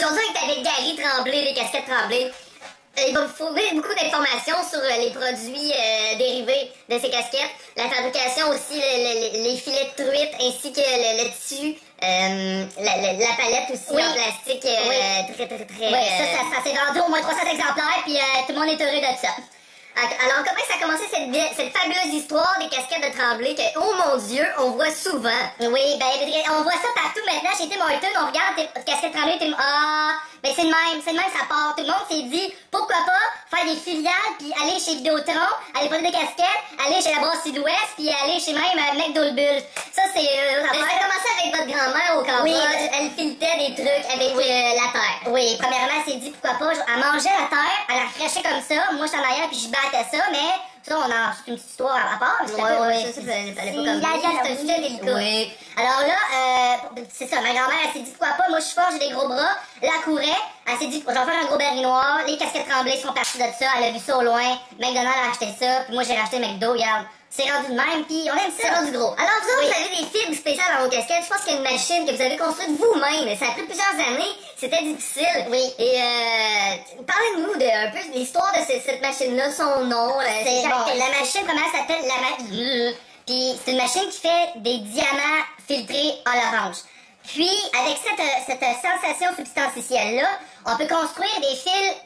Aujourd'hui, on est avec Gary Tremblay, des casquettes Tremblay. Il va vous trouver beaucoup d'informations sur les produits dérivés de ces casquettes, la fabrication aussi, les filets de truite, ainsi que le tissu, la palette aussi en plastique, très... Oui, ça s'est vendu au moins 300 exemplaires, puis tout le monde est heureux de ça. Alors, comment ça a commencé cette fabuleuse histoire des casquettes de Tremblay que, oh mon Dieu, on voit souvent? Oui, ben, on voit ça partout maintenant. Chez Tim Hortons, on regarde tes casquettes Tremblay, ben c'est le même, ça part. Tout le monde s'est dit, pourquoi pas faire des filiales, puis aller chez Vidéotron, aller prendre des casquettes, aller chez la Brasserie de l'Ouest, puis aller chez même McDonald's. Ça, c'est... ça a commencé avec votre grand-mère au Cambodge. Oui, elle filetait des trucs avec la terre. Oui, premièrement, elle s'est dit, pourquoi pas, elle mangeait la terre, elle la crachait comme ça, moi, je suis en arrière, puis je battais ça, mais... Ça, c'est une petite histoire à part. Ça, fallait pas comme ça. C'est un sujet délicat. Oui. Alors là, c'est ça, ma grand-mère, elle s'est dit, pourquoi pas, moi je suis forte, j'ai des gros bras. Là, elle courait, elle s'est dit, je vais faire un gros berry noir. Les casquettes Tremblay sont parties de ça, elle a vu ça au loin. McDonald's a acheté ça, puis moi j'ai racheté McDo, regarde. C'est rendu de même, puis on aime ça. C'est rendu gros. Alors, vous avez des fibres spéciales dans vos casquettes. Je pense qu'il y a une machine que vous avez construite vous-même. Ça a pris plusieurs années. C'était difficile. Oui. Et parlez-nous un peu de l'histoire de cette machine-là, son nom. La machine, comment elle s'appelle? Puis c'est une machine qui fait des diamants filtrés à l'orange. Puis, avec cette sensation substantielle-là, on peut construire des fils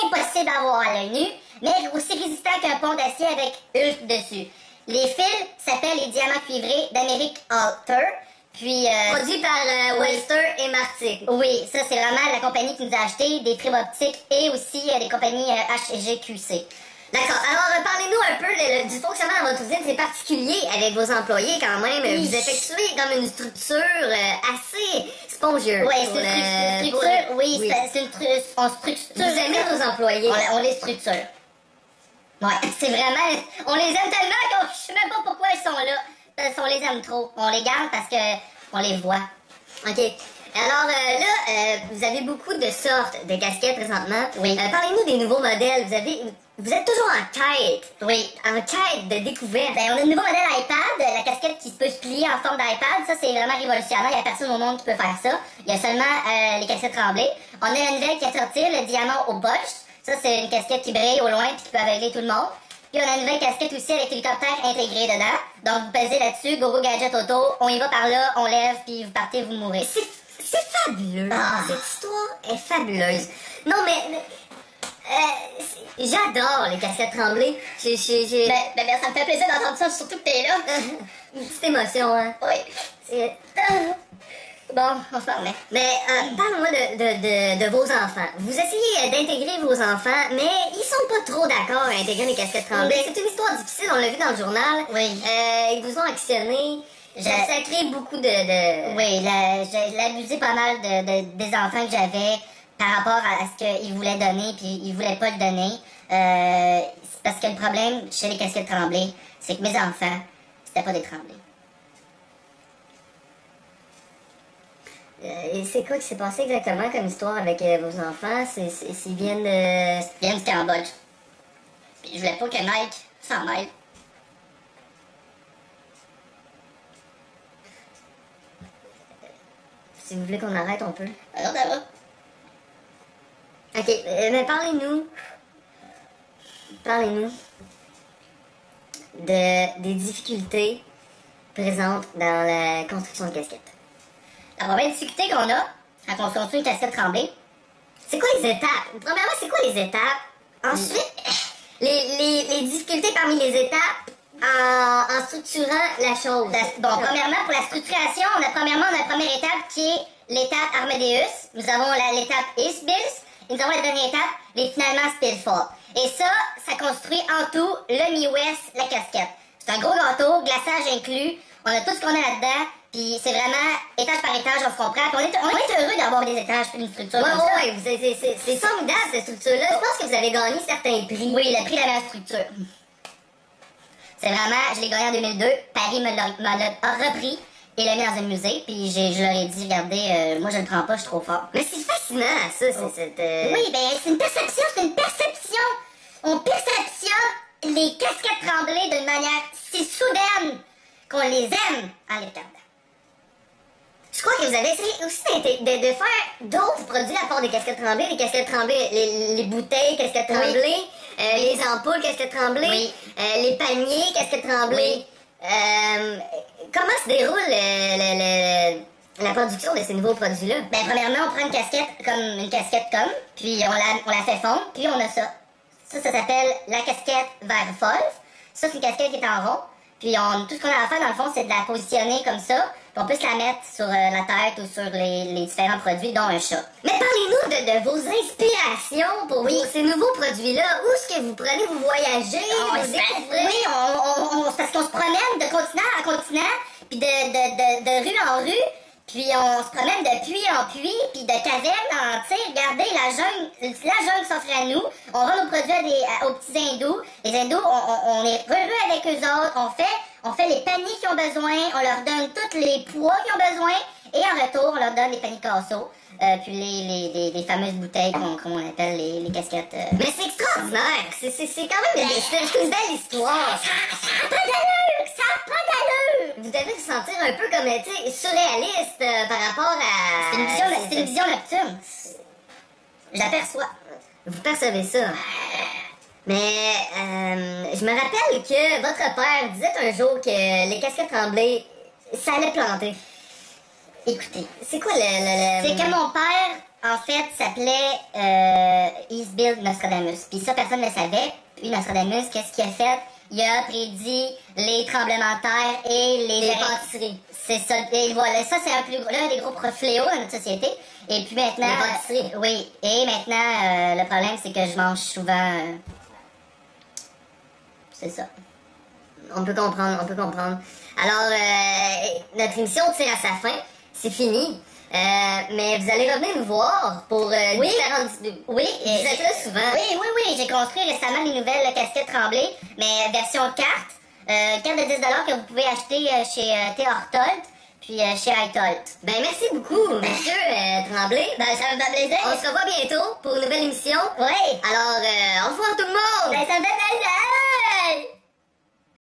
impossibles à voir à l'œil nu, mais aussi résistants qu'un pont d'acier avec Hulk dessus. Les fils s'appellent les diamants cuivrés d'Amérique Alter. Puis, produit par Webster et Marty. Oui, ça c'est vraiment la compagnie qui nous a acheté des fibres optiques et aussi des compagnies HGQC. D'accord. Alors, parlez-nous un peu du fonctionnement de votre usine. C'est particulier avec vos employés quand même. Oui. Vous effectuez comme une structure assez spongieuse. Oui, c'est une structure. Oui, c'est une on structure. Vous aimez vos employés? On les structure. Ouais, c'est vraiment... On les aime tellement que je sais même pas pourquoi ils sont là. Parce qu'on les aime trop. On les garde parce que on les voit. OK. Alors là, vous avez beaucoup de sortes de casquettes présentement. Oui. Parlez-nous des nouveaux modèles. Vous êtes toujours en quête. Oui. En quête de découverte. Ben, on a un nouveau modèle iPad, la casquette qui peut se plier en forme d'iPad. Ça, c'est vraiment révolutionnaire. Il n'y a personne au monde qui peut faire ça. Il y a seulement les casquettes Tremblay. On a la nouvelle qui est sortie, le diamant au botch. Ça, c'est une casquette qui brille au loin et qui peut aveugler tout le monde. Puis on a une nouvelle casquette aussi avec l'hélicoptère intégré dedans. Donc vous pesez là-dessus, go gadget auto, on y va par là, on lève, puis vous partez, vous mourrez. C'est fabuleux. Cette histoire est fabuleuse. Non, mais j'adore les casquettes Tremblay. Ben, ça me fait plaisir d'entendre ça, surtout que t'es là. Une petite émotion, hein. Oui. Bon, on se remet. Mais parle-moi de vos enfants. Vous essayez d'intégrer vos enfants, mais ils sont pas trop d'accord à intégrer les casquettes Tremblay. C'est une histoire difficile, on l'a vu dans le journal. Oui. Ils vous ont actionné. Ça crée beaucoup de... Oui, j'ai abusé pas mal des enfants que j'avais par rapport à ce qu'ils voulaient donner, puis ils voulaient pas le donner. Parce que le problème chez les casquettes Tremblay, c'est que mes enfants, c'était pas des Tremblay. Et c'est quoi qui s'est passé exactement comme histoire avec vos enfants? Ils viennent du Cambodge. Puis je voulais pas que Nike s'en mêle. Si vous voulez qu'on arrête, on peut. Alors, ça va. OK, mais parlez-nous des difficultés présentes dans la construction de casquettes. La première difficulté qu'on a quand on construit une casquette Tremblay, c'est quoi les étapes? Premièrement, c'est quoi les étapes? Ensuite, les difficultés parmi les étapes en structurant la chose. Bon, premièrement, pour la structuration, on a la première étape qui est l'étape Armadeus. Nous avons l'étape Is-Bills. Et nous avons la dernière étape, les finalement Spillfall. Et ça construit en tout le Mi-West, la casquette. C'est un gros gâteau, glaçage inclus. On a tout ce qu'on a là-dedans. Puis c'est vraiment étage par étage, on se comprend. Puis on est heureux d'avoir des étages puis une structure comme ça. Oui, c'est formidable cette structure-là. Je pense que vous avez gagné certains prix. Oui, le prix de la meilleure structure. C'est vraiment, je l'ai gagné en 2002. Paris me l'a repris et l'a mis dans un musée. Puis je leur ai dit, regardez, moi je le prends pas, je suis trop fort. Mais c'est fascinant, ça. Oui, ben c'est une perception, On perceptionne les casquettes Tremblay d'une manière si soudaine qu'on les aime en les regardant. Je crois que vous avez essayé aussi de faire d'autres produits à part des casquettes Tremblay, les bouteilles, casquettes Tremblay, les ampoules, casquettes Tremblay, Oui. Les paniers, casquettes Tremblay. Comment se déroule la production de ces nouveaux produits-là? Ben, premièrement, on prend une casquette comme, puis on la fait fondre, puis on a ça. Ça s'appelle la casquette vert fauve. Ça, c'est une casquette qui est en rond. Puis tout ce qu'on a à faire, dans le fond, c'est de la positionner comme ça. Puis on peut se la mettre sur la tête ou sur les différents produits, dont un chat. Mais parlez-nous de vos inspirations pour ces nouveaux produits-là. Où est-ce que vous prenez, vous voyagez, vous découvrez? Oui, c'est parce qu'on se promène de continent à continent, puis de rue en rue. Puis on se promène de puits en puits, puis de caverne en, tu sais, regardez, la jungle s'offre à nous. On vend nos produits aux petits hindous. Les hindous, on est heureux avec eux autres. On fait les paniers qu'ils ont besoin. On leur donne tous les poids qu'ils ont besoin. Et en retour, on leur donne des paniers casseaux. Puis les fameuses bouteilles qu'on appelle les casquettes. Mais c'est extraordinaire. C'est quand même une belle histoire. Ça n'a pas d'allure! Ça n'a pas d'allure! Vous devez vous sentir un peu comme, tu sais, surréaliste par rapport à... C'est une vision nocturne. J'aperçois. Vous percevez ça. Mais je me rappelle que votre père disait un jour que les casquettes Tremblay, ça allait planter. Écoutez, c'est quoi c'est que mon père, en fait, s'appelait Isbild Nostradamus. Puis ça, personne ne le savait. Puis Nostradamus, qu'est-ce qu'il a fait? Il a prédit les tremblements de terre et les pâtisseries. C'est ça. Et voilà, ça, c'est l'un des gros fléaux de notre société. Et puis maintenant... Les pâtisseries. Oui. Et maintenant, le problème, c'est que je mange souvent... c'est ça. On peut comprendre. Alors, notre émission tire à sa fin. C'est fini. Mais vous allez revenir nous voir pour différentes... Oui. Vous êtes là souvent. Oui. J'ai construit récemment les nouvelles casquettes Tremblay, mais version carte. Carte de 10$ que vous pouvez acheter chez Théortold, puis chez iTold. Ben, merci beaucoup, monsieur Tremblay. Ben, ça me fait plaisir. On se revoit bientôt pour une nouvelle émission. Oui. Alors, au revoir tout le monde. Ben, ça me fait plaisir.